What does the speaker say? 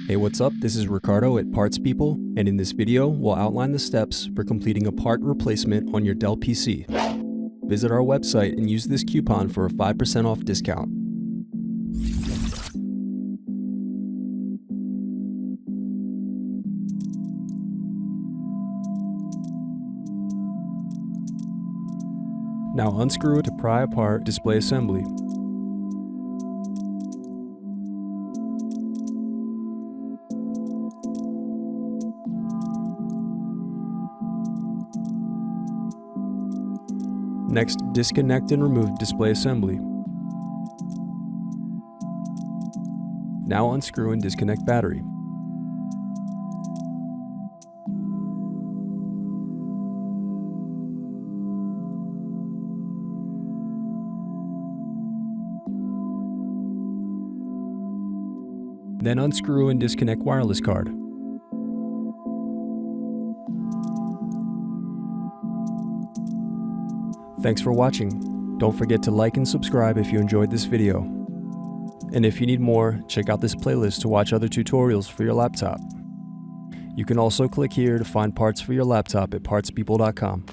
Hey, what's up? This is Ricardo at Parts People, and in this video, we'll outline the steps for completing a part replacement on your Dell PC. Visit our website and use this coupon for a 5% off discount. Now unscrew to pry apart display assembly. Next, disconnect and remove display assembly. Now unscrew and disconnect battery. Then unscrew and disconnect wireless card. Thanks for watching. Don't forget to like and subscribe if you enjoyed this video. And if you need more, check out this playlist to watch other tutorials for your laptop. You can also click here to find parts for your laptop at partspeople.com.